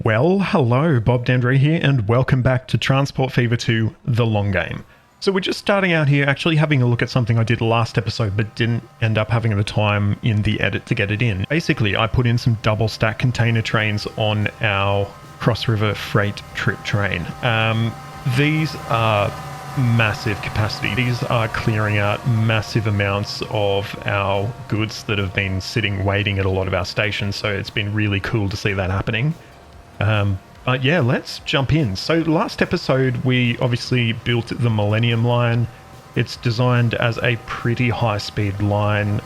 Well, hello, Bob Dandre here, and welcome back to Transport Fever 2, The Long Game. So we're just starting out here, actually having a look at something I did last episode, but didn't end up having the time in the edit to get it in. Basically, I put in some double stack container trains on our Cross River freight trip train. These are massive capacity. These are clearing out massive amounts of our goods that have been sitting waiting at a lot of our stations, so it's been really cool to see that happening. But yeah, let's jump in. So last episode, we obviously built the Millenium line. It's designed as a pretty high-speed line,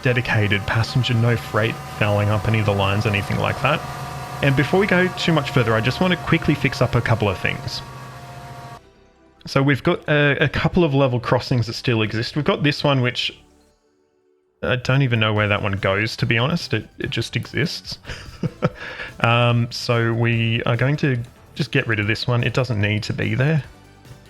dedicated passenger, no freight fouling up any of the lines, anything like that. And before we go too much further, I just want to quickly fix up a couple of things. So we've got a couple of level crossings that still exist. We've got this one, which I don't even know where that one goes, to be honest. It just exists. So we are going to just get rid of this one. It doesn't need to be there.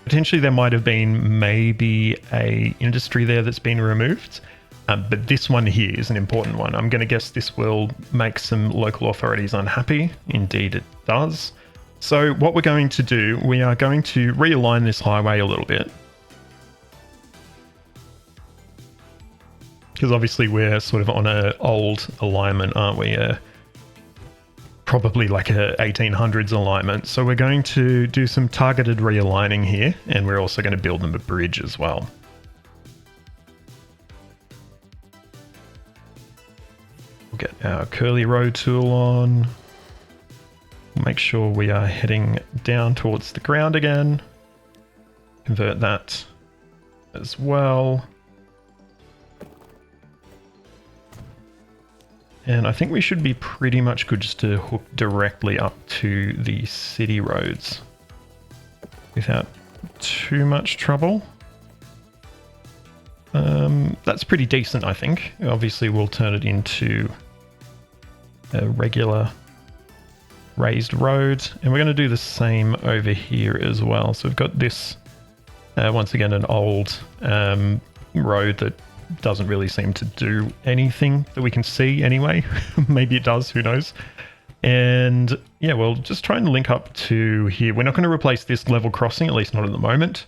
Potentially there might have been maybe a industry there that's been removed. But this one here is an important one. I'm going to guess this will make some local authorities unhappy. Indeed it does. So what we're going to do, we are going to realign this highway a little bit. Because obviously we're sort of on an old alignment, aren't we? Probably like a 1800s alignment. So we're going to do some targeted realigning here, and we're also going to build them a bridge as well. We'll get our curly row tool on. Make sure we are heading down towards the ground again. Convert that as well. And I think we should be pretty much good just to hook directly up to the city roads without too much trouble. That's pretty decent, I think. Obviously, we'll turn it into a regular raised road, and we're going to do the same over here as well. So we've got this, once again, an old road that doesn't really seem to do anything that we can see anyway. Maybe it does, who knows. And yeah, we'll just try and link up to here. We're not going to replace this level crossing, at least not at the moment.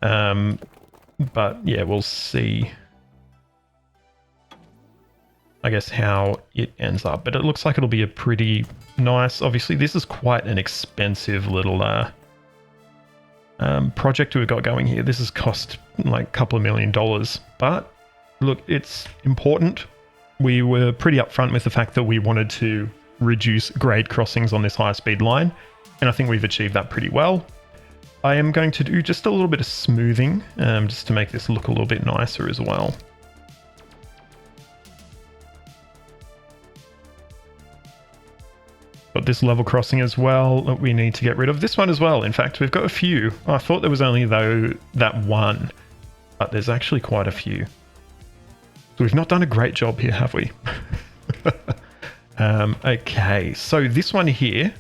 But yeah, we'll see, I guess, how it ends up. But it looks like it'll be a pretty nice, obviously this is quite an expensive little project we've got going here. This has cost like a couple of $1 million, but look, it's important. We were pretty upfront with the fact that we wanted to reduce grade crossings on this high speed line, and I think we've achieved that pretty well. I am going to do just a little bit of smoothing, just to make this look a little bit nicer as well. Got this level crossing as well that we need to get rid of. This one as well, in fact, we've got a few. I thought there was only that one, but there's actually quite a few. So we've not done a great job here, have we? Okay, so this one here,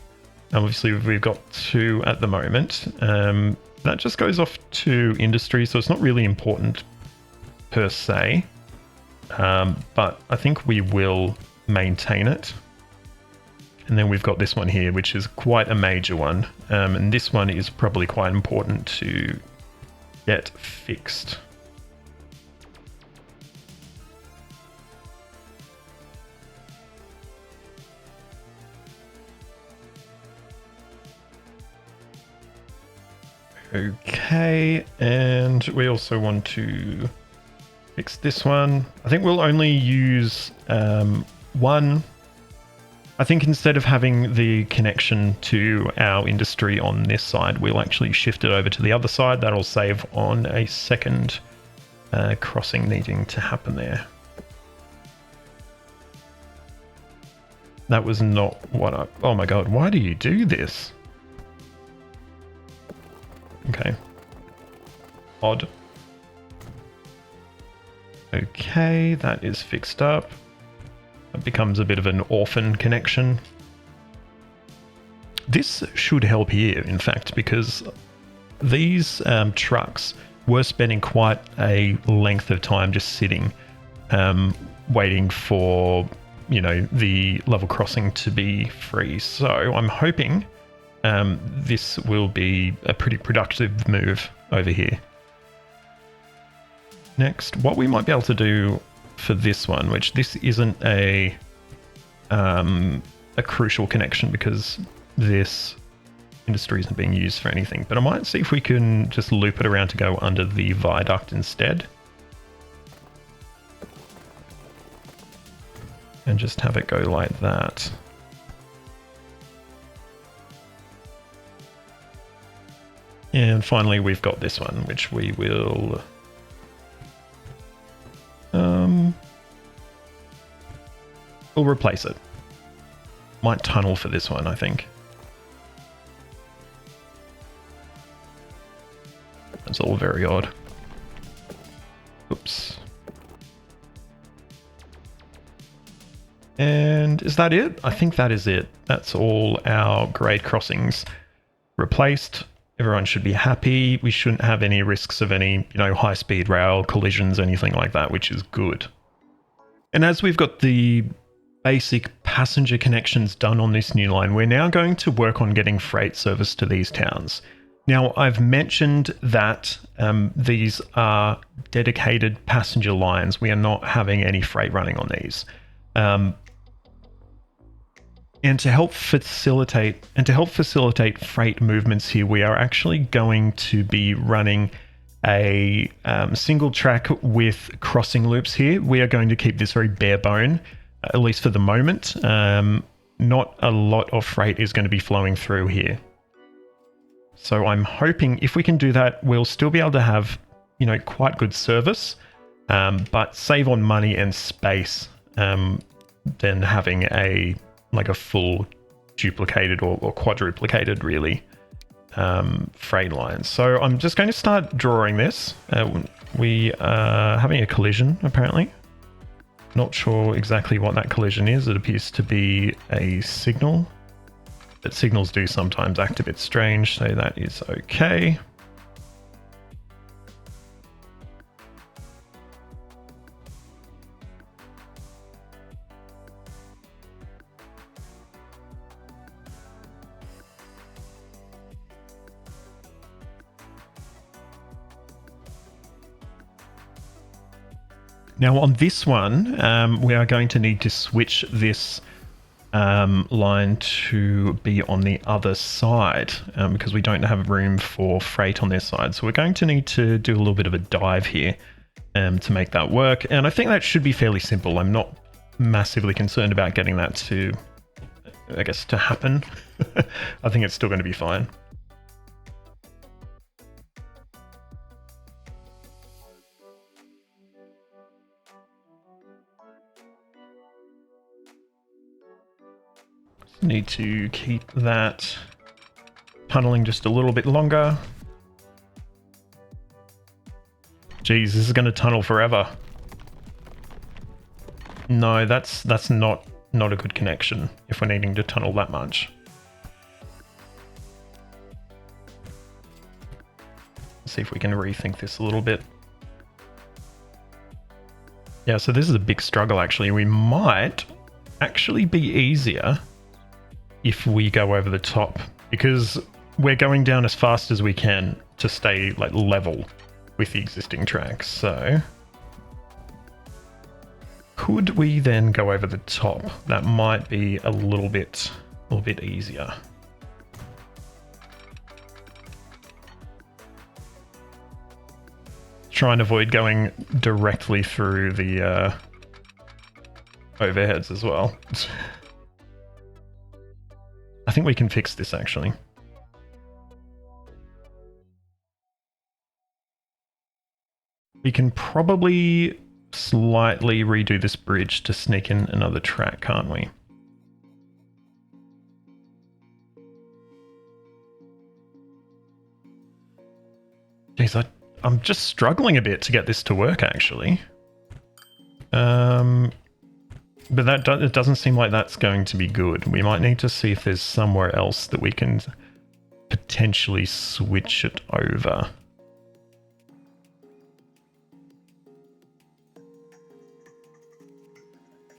obviously we've got two at the moment. That just goes off to industry, so it's not really important per se. But I think we will maintain it. And then we've got this one here, which is quite a major one. And this one is probably quite important to get fixed. Okay, and we also want to fix this one. I think we'll only use one. I think instead of having the connection to our industry on this side, we'll actually shift it over to the other side. That'll save on a second crossing needing to happen there. That was not what I... Oh my god, why do you do this? Okay. Odd. Okay, that is fixed up. It becomes a bit of an orphan connection. This should help here, in fact, because these trucks were spending quite a length of time just sitting, waiting for you know, the level crossing to be free. So I'm hoping this will be a pretty productive move over here. Next, what we might be able to do for this one, which this isn't a crucial connection because this industry isn't being used for anything, but I might see if we can just loop it around to go under the viaduct instead. And just have it go like that. And finally, we've got this one, which we will we'll replace it. Might tunnel for this one, I think. That's all very odd. Oops. And is that it? I think that is it. That's all our grade crossings replaced. Everyone should be happy. We shouldn't have any risks of any, you know, high-speed rail collisions, anything like that, which is good. And as we've got the basic passenger connections done on this new line, we're now going to work on getting freight service to these towns. Now, I've mentioned that these are dedicated passenger lines. We are not having any freight running on these. And to help facilitate freight movements here, we are actually going to be running a single track with crossing loops here. We are going to keep this very bare bone, at least for the moment. Not a lot of freight is going to be flowing through here. So I'm hoping if we can do that, we'll still be able to have, you know, quite good service, but save on money and space than having a full duplicated or quadruplicated, really freight line. So I'm just going to start drawing this. We are having a collision apparently. Not sure exactly what that collision is. It appears to be a signal. But signals do sometimes act a bit strange, so that is okay. Now on this one, we are going to need to switch this line to be on the other side because we don't have room for freight on this side. So we're going to need to do a little bit of a dive here to make that work. And I think that should be fairly simple. I'm not massively concerned about getting that to, I guess, to happen. I think it's still going to be fine. Need to keep that tunneling just a little bit longer. Geez, this is going to tunnel forever. No, that's not a good connection if we're needing to tunnel that much. Let's see if we can rethink this a little bit. Yeah, so this is a big struggle actually. We might actually be easier if we go over the top, because we're going down as fast as we can to stay like level with the existing tracks. So could we then go over the top? That might be a little bit easier. Try and avoid going directly through the overheads as well. I think we can fix this actually. We can probably slightly redo this bridge to sneak in another track, can't we? Jeez, I'm just struggling a bit to get this to work actually. But it doesn't seem like that's going to be good. We might need to see if there's somewhere else that we can potentially switch it over.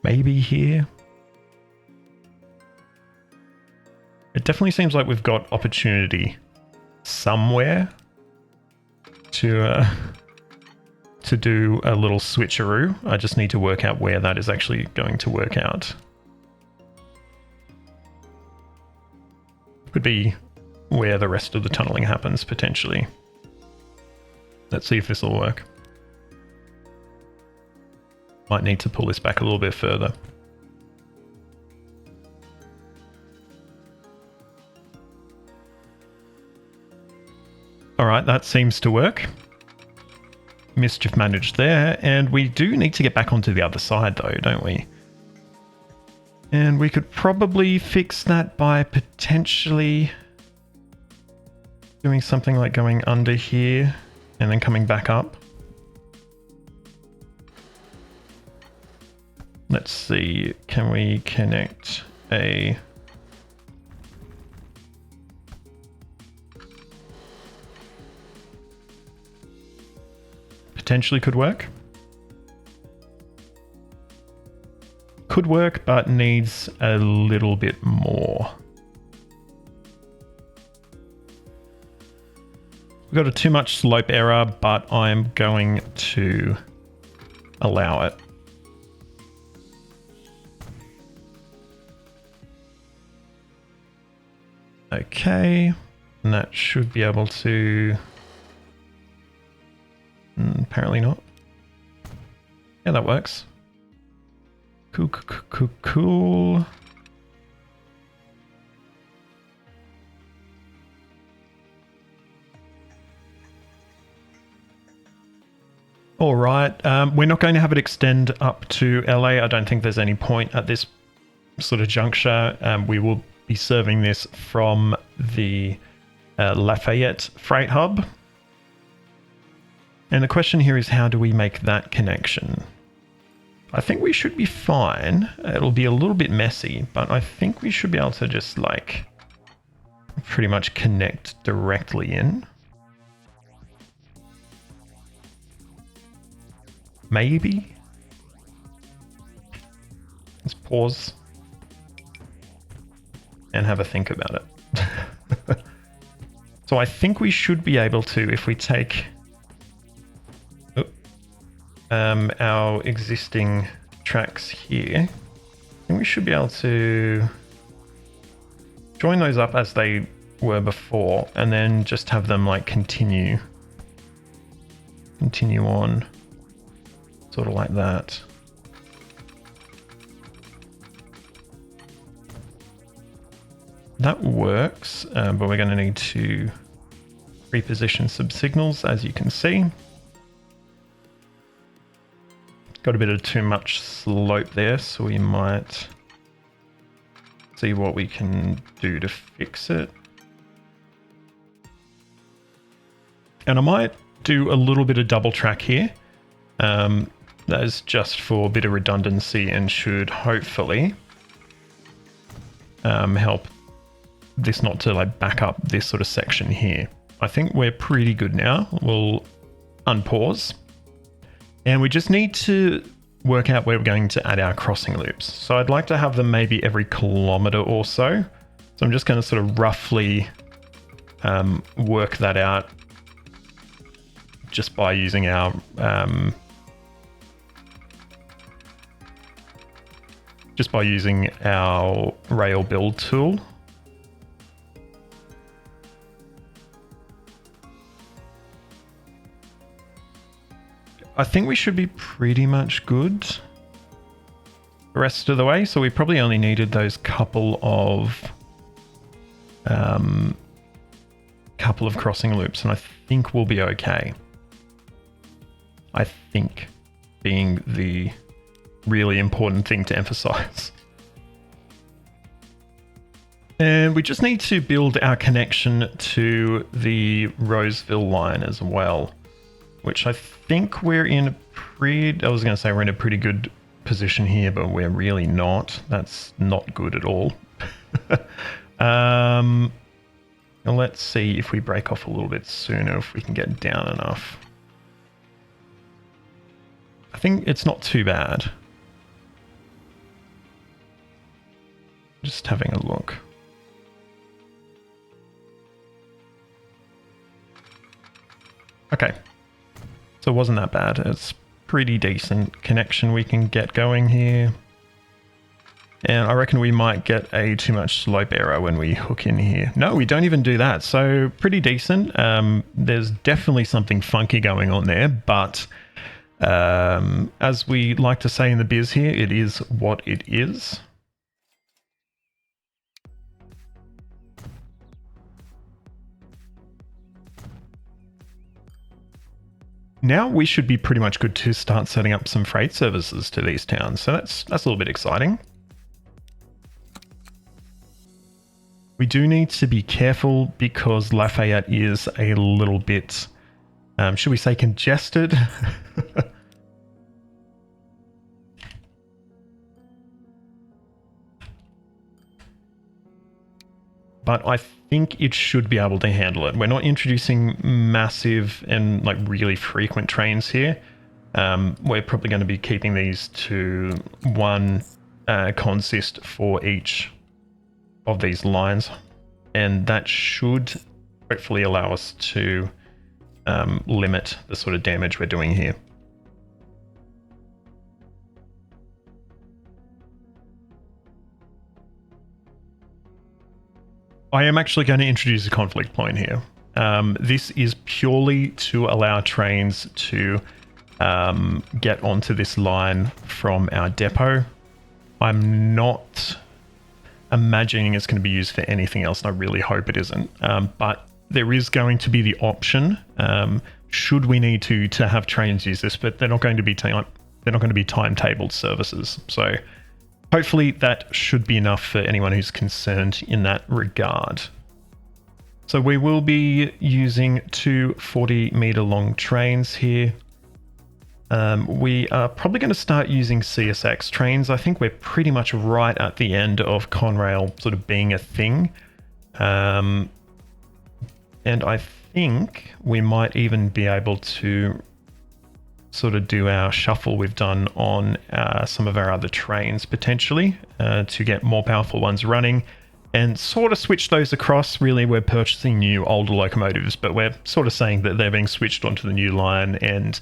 Maybe here? It definitely seems like we've got opportunity somewhere to do a little switcheroo. I just need to work out where that is actually going to work out. Could be where the rest of the tunneling happens, potentially. Let's see if this will work. Might need to pull this back a little bit further. All right, that seems to work. Mischief managed there, and we do need to get back onto the other side though, don't we? And we could probably fix that by potentially doing something like going under here and then coming back up. Let's see, can we connect a... Potentially could work. Could work, but needs a little bit more. We've got a too much slope error, but I'm going to allow it. Okay, and that should be able to... apparently not. Yeah, that works. Cool. All right, we're not going to have it extend up to LA. I don't think there's any point at this sort of juncture. We will be serving this from the Lafayette freight hub. And the question here is, how do we make that connection? I think we should be fine. It'll be a little bit messy, but I think we should be able to just like pretty much connect directly in. Maybe. Let's pause and have a think about it. So I think we should be able to, if we take our existing tracks here, and we should be able to join those up as they were before, and then just have them like continue on, sort of like that. That works, but we're going to need to reposition some signals, as you can see. Got a bit of too much slope there, so we might see what we can do to fix it. And I might do a little bit of double track here. That is just for a bit of redundancy and should hopefully help this not to like back up this sort of section here. I think we're pretty good now. We'll unpause. And we just need to work out where we're going to add our crossing loops. So I'd like to have them maybe every kilometer or so. So I'm just going to sort of roughly work that out just by using our rail build tool. I think we should be pretty much good the rest of the way. So we probably only needed those couple of crossing loops, and I think we'll be okay. I think being the really important thing to emphasize. And we just need to build our connection to the Roseville line as well, which I think we're in a we're in a pretty good position here, but we're really not. That's not good at all. Let's see if we break off a little bit sooner, if we can get down enough. I think it's not too bad. Just having a look. Okay. So it wasn't that bad. It's pretty decent connection we can get going here. And I reckon we might get a too much slope error when we hook in here. No, we don't even do that. So pretty decent. There's definitely something funky going on there, but as we like to say in the biz here, it is what it is. Now we should be pretty much good to start setting up some freight services to these towns. So that's a little bit exciting. We do need to be careful because Lafayette is a little bit, should we say, congested? But I think it should be able to handle it. We're not introducing massive and like really frequent trains here. We're probably going to be keeping these to one consist for each of these lines, and that should hopefully allow us to limit the sort of damage we're doing here. I am actually going to introduce a conflict point here. This is purely to allow trains to get onto this line from our depot. I'm not imagining it's going to be used for anything else, and I really hope it isn't. But there is going to be the option, should we need to have trains use this, but they're not going to be timetabled services. So hopefully that should be enough for anyone who's concerned in that regard. So we will be using two 40-meter long trains here. We are probably going to start using CSX trains. I think we're pretty much right at the end of Conrail sort of being a thing. And I think we might even be able to sort of do our shuffle we've done on some of our other trains potentially to get more powerful ones running and sort of switch those across. Really, we're purchasing new older locomotives, but we're sort of saying that they're being switched onto the new line and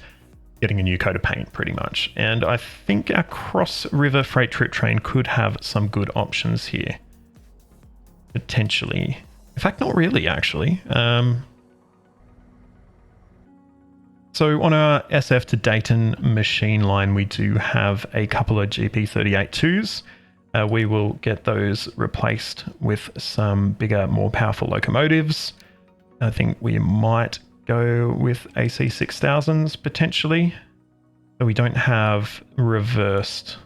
getting a new coat of paint pretty much. And I think our cross river freight trip train could have some good options here. Potentially. In fact, not really actually. So on our SF to Dayton machine line, we do have a couple of GP38-2s. We will get those replaced with some bigger, more powerful locomotives. I think we might go with AC6000s potentially. So we don't have reversed,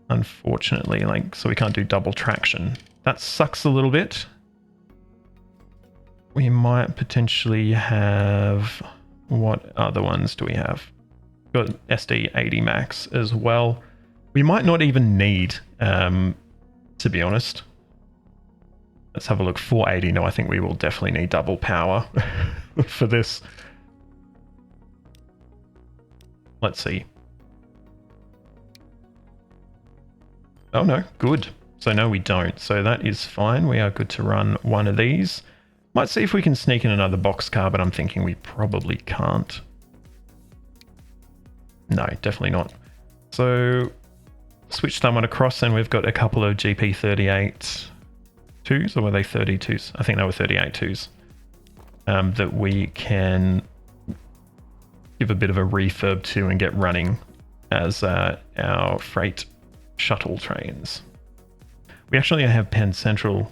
unfortunately, so we can't do double traction. That sucks a little bit. We might potentially have, what other ones do we have? We've got SD80 Max as well. We might not even need, to be honest. Let's have a look. 480. No, I think we will definitely need double power for this. Let's see. Oh no, good. So no, we don't. So that is fine. We are good to run one of these. Might see if we can sneak in another boxcar, but I'm thinking we probably can't. No, definitely not. So switch that one across, and we've got a couple of GP38 2s, or were they 32s? I think they were 38-2s that we can give a bit of a refurb to and get running as our freight shuttle trains. We actually have Penn Central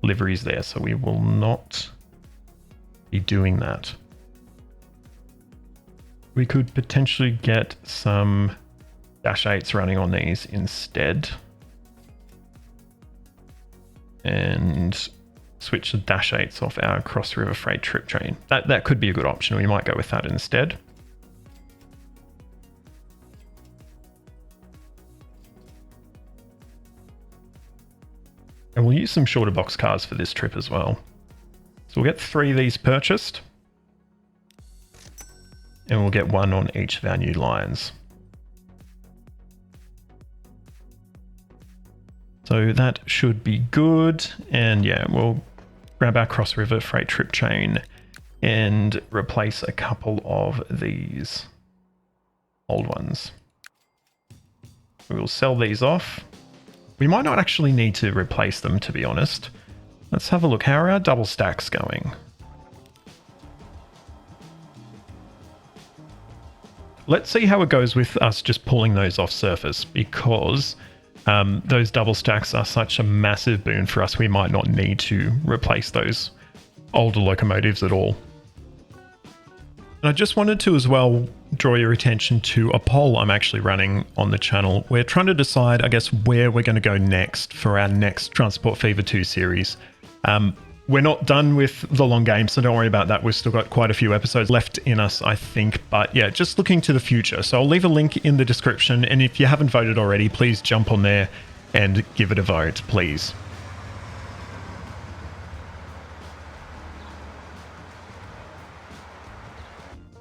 liveries there, so we will not be doing that. We could potentially get some Dash 8s running on these instead. And switch the Dash 8s off our Cross River Freight Trip train. That could be a good option. We might go with that instead. And we'll use some shorter box cars for this trip as well. So we'll get 3 of these purchased. And we'll get 1 on each of our new lines. So that should be good. And yeah, we'll grab our Cross River Freight Trip train and replace a couple of these old ones. We will sell these off. We might not actually need to replace them, to be honest. Let's have a look. How are our double stacks going? Let's see how it goes with us just pulling those off surface, because those double stacks are such a massive boon for us. We might not need to replace those older locomotives at all. And I just wanted to as well draw your attention to a poll I'm actually running on the channel. We're trying to decide, I guess, where we're going to go next for our next Transport Fever 2 series. We're not done with the long game, so don't worry about that. We've still got quite a few episodes left in us, I think. But yeah, just looking to the future. So I'll leave a link in the description. And if you haven't voted already, please jump on there and give it a vote, please.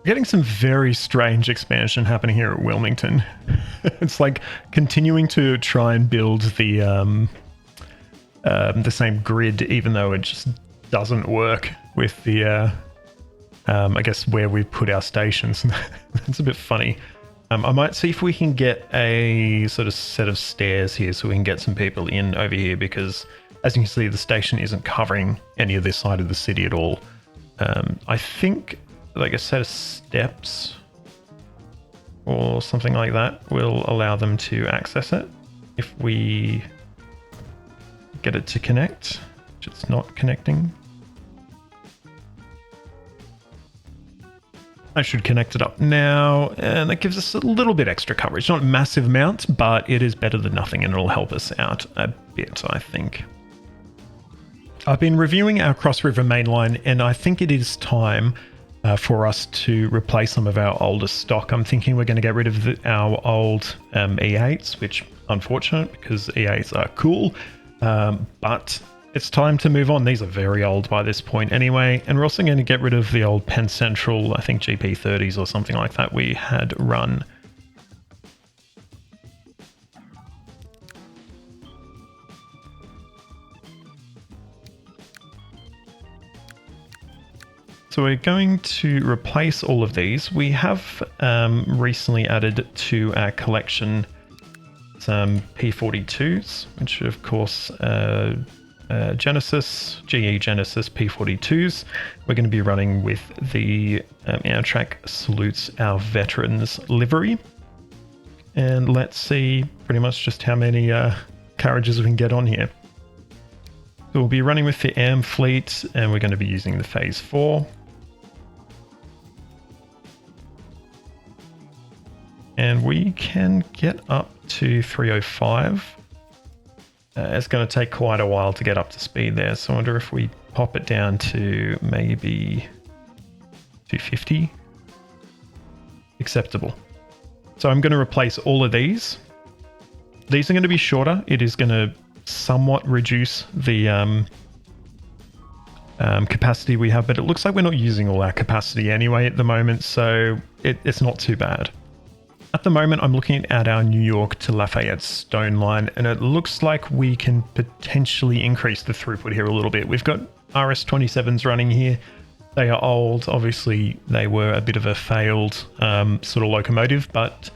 Getting some very strange expansion happening here at Wilmington. It's like continuing to try and build the same grid, even though it just doesn't work with the, I guess, where we put our stations. It's a bit funny. I might see if we can get a sort of set of stairs here so we can get some people in over here, because as you can see, the station isn't covering any of this side of the city at all. I think like a set of steps or something like that will allow them to access it if we get it to connect, which it's not connecting. I should connect it up now, and that gives us a little bit extra coverage. Not a massive amount, but it is better than nothing, and it'll help us out a bit, I think. I've been reviewing our Cross River mainline, and I think it is time for us to replace some of our older stock. I'm thinking we're going to get rid of our old E8s, which unfortunate because E8s are cool, but it's time to move on. These are very old by this point anyway, and we're also going to get rid of the old Penn Central, I think GP30s or something like that we had run. So we're going to replace all of these. We have recently added to our collection some P42s, which of course GE Genesis P42s. We're going to be running with the Amtrak Salutes Our Veterans livery. And let's see pretty much just how many carriages we can get on here. So we'll be running with the AM fleet, and we're going to be using the Phase 4. And we can get up to 305. It's going to take quite a while to get up to speed there. So I wonder if we pop it down to maybe 250. Acceptable. So I'm going to replace all of these. These are going to be shorter. It is going to somewhat reduce the capacity we have, but it looks like we're not using all our capacity anyway at the moment, so it's not too bad. At the moment, I'm looking at our New York to Lafayette Stone line, and it looks like we can potentially increase the throughput here a little bit. We've got RS-27s running here. They are old. Obviously, they were a bit of a failed sort of locomotive, but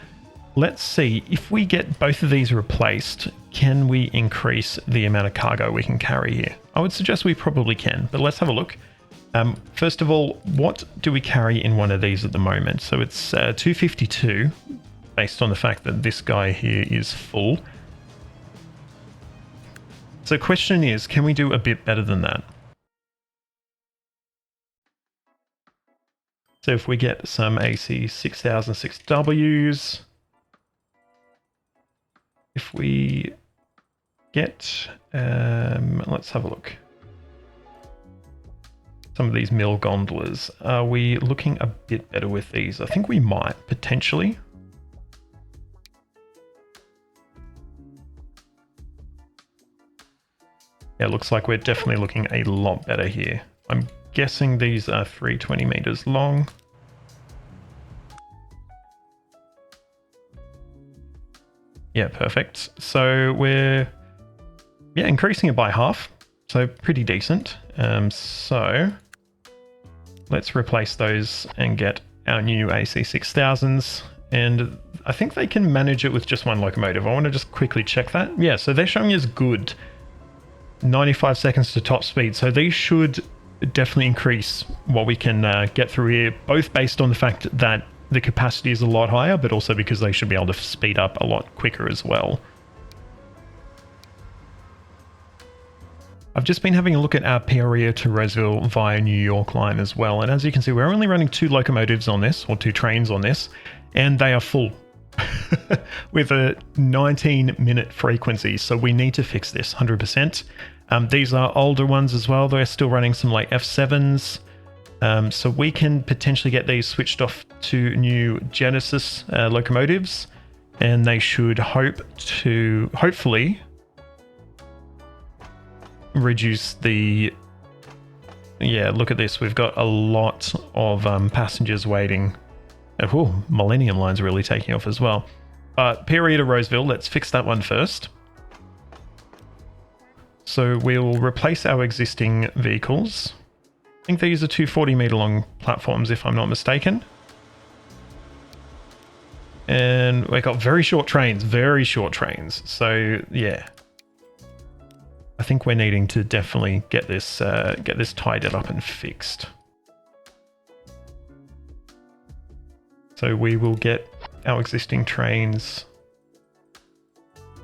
let's see. If we get both of these replaced, can we increase the amount of cargo we can carry here? I would suggest we probably can, but let's have a look. First of all, what do we carry in one of these at the moment? So it's 252, based on the fact that this guy here is full. So the question is, can we do a bit better than that? So if we get some AC 6006Ws, if we get, let's have a look. Some of these mill gondolas, are we looking a bit better with these? I think we might, potentially. Yeah, it looks like we're definitely looking a lot better here. I'm guessing these are 320 meters long. Yeah, perfect. So we're increasing it by half. So pretty decent. So let's replace those and get our new AC6000s. And I think they can manage it with just one locomotive. I want to just quickly check that. Yeah, so they're showing us good. 95 seconds to top speed. So these should definitely increase what we can get through here, both based on the fact that the capacity is a lot higher, but also because they should be able to speed up a lot quicker as well. I've just been having a look at our Peoria to Roseville via New York line as well. And as you can see, we're only running 2 locomotives on this, or 2 trains on this, and they are full with a 19-minute frequency. So we need to fix this 100%. These are older ones as well. They're still running some like F7s. So we can potentially get these switched off to new Genesis locomotives, and they should hopefully reduce the... Yeah, look at this. We've got a lot of passengers waiting. Oh, Millenium line's really taking off as well. Peoria to Roseville, let's fix that one first. So we'll replace our existing vehicles. I think these are 2 40-meter long platforms, if I'm not mistaken. And we've got very short trains. So yeah, I think we're needing to definitely get this tidied up and fixed. So we will get our existing trains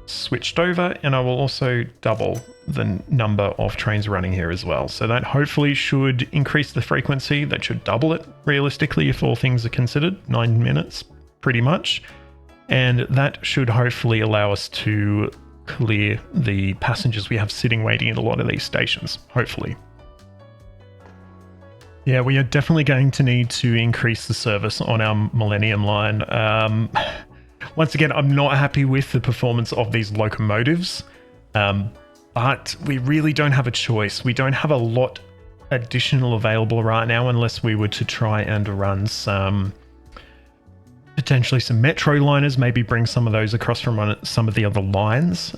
switched over, and I will also double the number of trains running here as well. So that hopefully should increase the frequency. That should double it realistically if all things are considered. 9 minutes pretty much. And that should hopefully allow us to clear the passengers we have sitting waiting at a lot of these stations, hopefully. Yeah, we are definitely going to need to increase the service on our Millenium line. Once again, I'm not happy with the performance of these locomotives, but we really don't have a choice. We don't have a lot additional available right now unless we were to try and run potentially some metro liners, maybe bring some of those across from some of the other lines,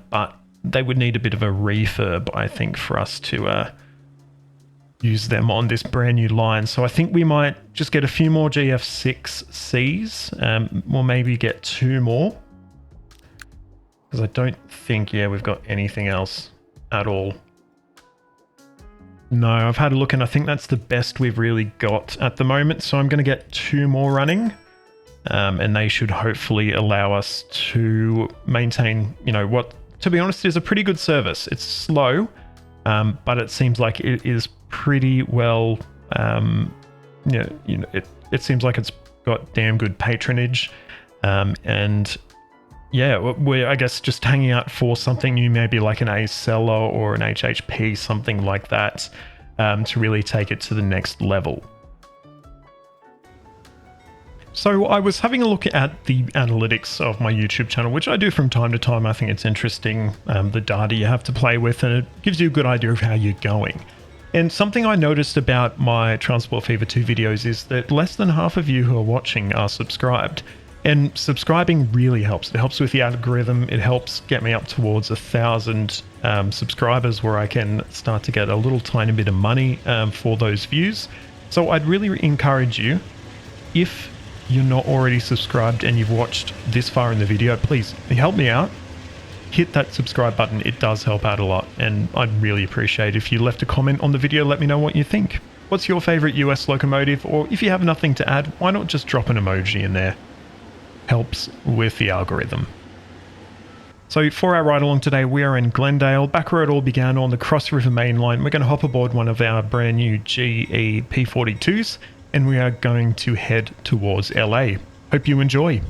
but they would need a bit of a refurb, I think, for us to use them on this brand new line. So I think we might just get a few more GF6Cs. We'll maybe get 2 more, because I don't think, yeah, we've got anything else at all. No, I've had a look and I think that's the best we've really got at the moment. So I'm going to get 2 more running, and they should hopefully allow us to maintain, you know, what, to be honest, is a pretty good service. It's slow, but it seems like it is pretty well, it seems like it's got damn good patronage, and yeah, we're, I guess, just hanging out for something new, maybe like an A-Seller or an HHP, something like that, to really take it to the next level. So I was having a look at the analytics of my YouTube channel, which I do from time to time. I think it's interesting, the data you have to play with, and it gives you a good idea of how you're going. And something I noticed about my Transport Fever 2 videos is that less than half of you who are watching are subscribed. And subscribing really helps. It helps with the algorithm. It helps get me up towards 1,000 subscribers, where I can start to get a little tiny bit of money for those views. So I'd really encourage you, if you're not already subscribed and you've watched this far in the video, please help me out. Hit that subscribe button. It does help out a lot, and I'd really appreciate if you left a comment on the video. Let me know what you think. What's your favorite US locomotive? Or if you have nothing to add, why not just drop an emoji in there? Helps with the algorithm. So for our ride along today, we are in Glendale, back where it all began on the Cross River Main Line. We're going to hop aboard one of our brand new GE P42s, and we are going to head towards LA. Hope you enjoy.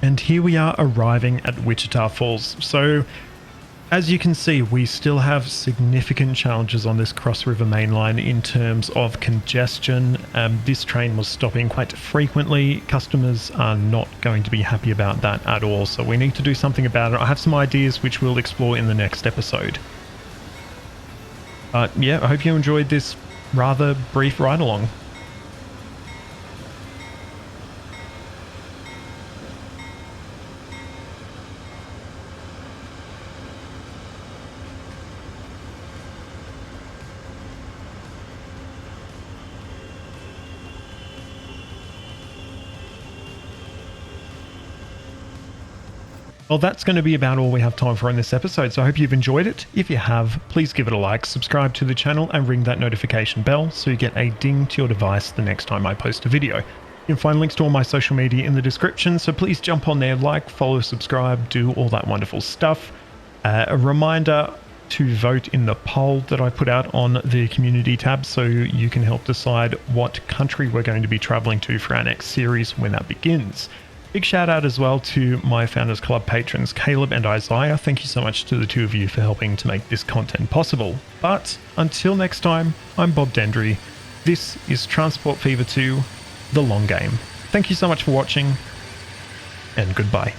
And here we are arriving at Wichita Falls. So as you can see, we still have significant challenges on this Cross River main line in terms of congestion. This train was stopping quite frequently. Customers are not going to be happy about that at all, so we need to do something about it. I have some ideas which we'll explore in the next episode. But yeah, I hope you enjoyed this rather brief ride along. Well, that's going to be about all we have time for in this episode, so I hope you've enjoyed it. If you have, please give it a like, subscribe to the channel, and ring that notification bell so you get a ding to your device the next time I post a video. You can find links to all my social media in the description, so please jump on there, like, follow, subscribe, do all that wonderful stuff. A reminder to vote in the poll that I put out on the community tab so you can help decide what country we're going to be traveling to for our next series when that begins. Big shout out as well to my Founders Club patrons, Caleb and Isaiah. Thank you so much to the two of you for helping to make this content possible. But until next time, I'm Bob Dendry. This is Transport Fever 2, The Long Game. Thank you so much for watching, and goodbye.